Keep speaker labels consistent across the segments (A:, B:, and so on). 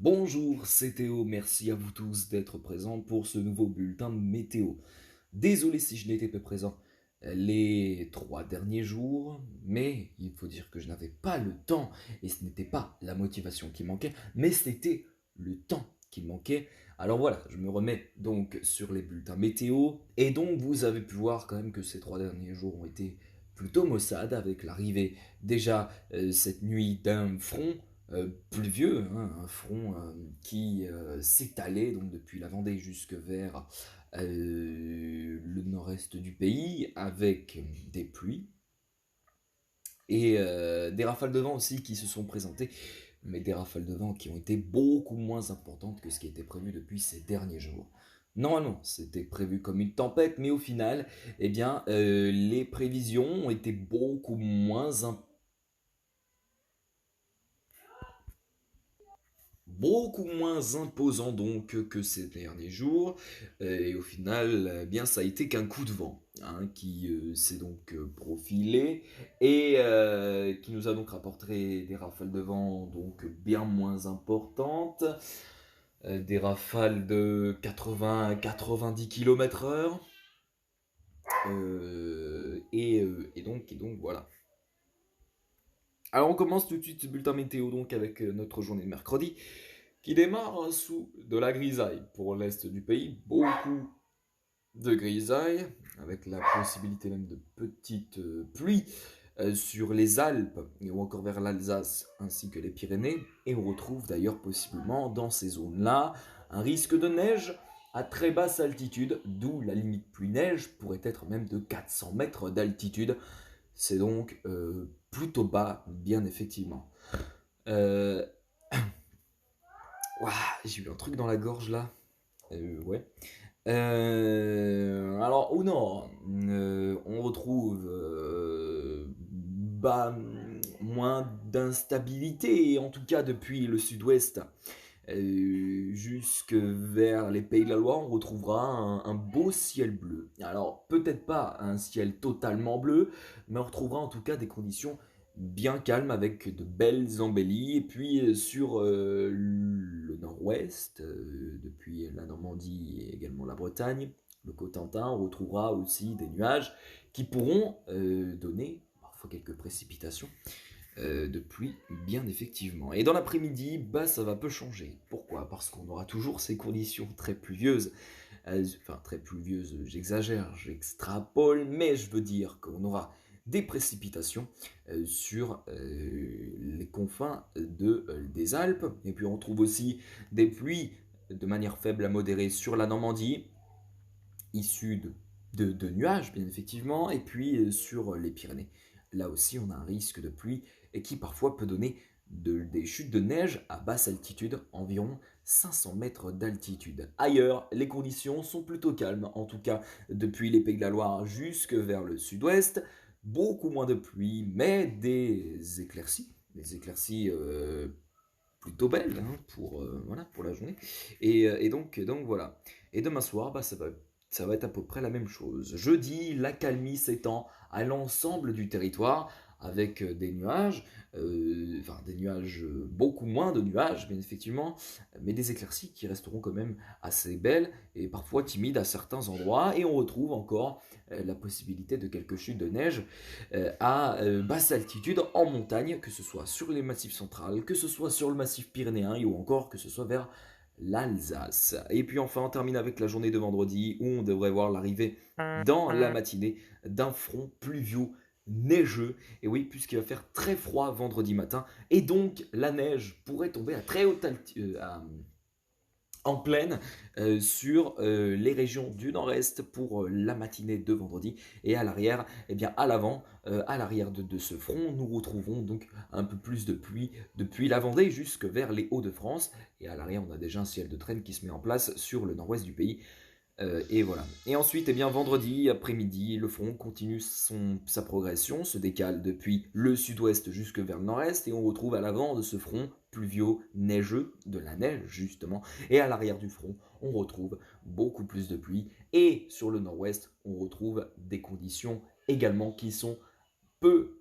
A: Bonjour, c'est Théo, merci à vous tous d'être présents pour ce nouveau bulletin de météo. Désolé si je n'étais pas présent les 3 derniers jours, mais il faut dire que je n'avais pas le temps, et ce n'était pas la motivation qui manquait, mais c'était le temps qui manquait. Alors voilà, je me remets donc sur les bulletins météo, et donc vous avez pu voir quand même que ces 3 derniers jours ont été plutôt maussades, avec l'arrivée déjà cette nuit d'un front pluvieux, hein, un front qui s'étalait donc depuis la Vendée jusque vers le nord-est du pays, avec des pluies et des rafales de vent aussi qui se sont présentées, mais des rafales de vent qui ont été beaucoup moins importantes que ce qui était prévu depuis ces derniers jours. Normalement, c'était prévu comme une tempête, mais au final, eh bien, les prévisions ont été beaucoup moins imposant donc que ces derniers jours. Et au final, eh bien, ça a été qu'un coup de vent, hein, qui s'est donc profilé et qui nous a donc rapporté des rafales de vent donc bien moins importantes, des rafales de 80 à 90 km/h. Et donc voilà. Alors on commence tout de suite ce bulletin météo donc avec notre journée de mercredi, qui démarre sous de la grisaille pour l'est du pays, beaucoup de grisaille, avec la possibilité même de petites pluies sur les Alpes ou encore vers l'Alsace ainsi que les Pyrénées. Et on retrouve d'ailleurs possiblement dans ces zones-là un risque de neige à très basse altitude, d'où la limite pluie-neige pourrait être même de 400 mètres d'altitude. C'est donc plutôt bas, bien effectivement. Euh, Ouah, j'ai eu un truc dans la gorge là. Ouais. Alors, au nord, on retrouve moins d'instabilité, en tout cas depuis le sud-ouest jusque vers les Pays de la Loire, on retrouvera un beau ciel bleu. Alors, peut-être pas un ciel totalement bleu, mais on retrouvera en tout cas des conditions bien calmes avec de belles embellies. Et puis sur le nord-ouest, depuis la Normandie et également la Bretagne, le Cotentin, on retrouvera aussi des nuages qui pourront donner parfois quelques précipitations de pluie, bien effectivement. Et dans l'après-midi, bah, ça va peu changer. Pourquoi? Parce qu'on aura toujours ces conditions très pluvieuses. Enfin, très pluvieuses, j'exagère, j'extrapole, mais je veux dire qu'on aura des précipitations sur les confins des Alpes. Et puis on trouve aussi des pluies de manière faible à modérée sur la Normandie, issues de nuages, bien effectivement, et puis sur les Pyrénées. Là aussi, on a un risque de pluie et qui parfois peut donner des chutes de neige à basse altitude, environ 500 mètres d'altitude. Ailleurs, les conditions sont plutôt calmes, en tout cas depuis les Pays de la Loire jusque vers le sud-ouest. Beaucoup moins de pluie, mais des éclaircies plutôt belles hein, voilà, pour la journée. Et donc voilà. Et demain soir, bah, ça va être à peu près la même chose. Jeudi, la calmie s'étend à l'ensemble du territoire avec des nuages, enfin des nuages, beaucoup moins de nuages, bien effectivement, mais des éclaircies qui resteront quand même assez belles et parfois timides à certains endroits. Et on retrouve encore la possibilité de quelques chutes de neige à basse altitude en montagne, que ce soit sur les massifs centrales, que ce soit sur le massif pyrénéen ou encore que ce soit vers l'Alsace. Et puis enfin, on termine avec la journée de vendredi où on devrait voir l'arrivée dans la matinée d'un front pluvieux neigeux. Et oui, puisqu'il va faire très froid vendredi matin. Et donc, la neige pourrait tomber à très haute altitude, en pleine sur les régions du nord-est pour la matinée de vendredi. Et à l'arrière, eh bien à l'avant, à l'arrière de ce front, nous retrouvons donc un peu plus de pluie depuis la Vendée jusque vers les Hauts-de-France. Et à l'arrière, on a déjà un ciel de traîne qui se met en place sur le nord-ouest du pays. Et voilà. Et ensuite, eh bien, vendredi après-midi, le front continue sa progression, se décale depuis le sud-ouest jusque vers le nord-est, et on retrouve à l'avant de ce front pluvieux, neigeux, de la neige justement, et à l'arrière du front, on retrouve beaucoup plus de pluie, et sur le nord-ouest, on retrouve des conditions également qui sont peu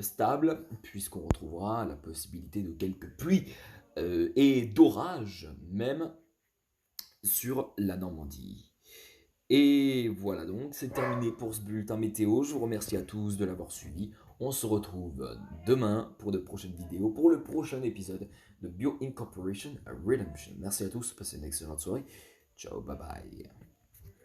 A: stable, puisqu'on retrouvera la possibilité de quelques pluies et d'orage même sur la Normandie. Et voilà donc, c'est terminé pour ce bulletin météo. Je vous remercie à tous de l'avoir suivi. On se retrouve demain pour de prochaines vidéos, pour le prochain épisode de Bio Incorporation Redemption. Merci à tous, passez une excellente soirée. Ciao, bye bye.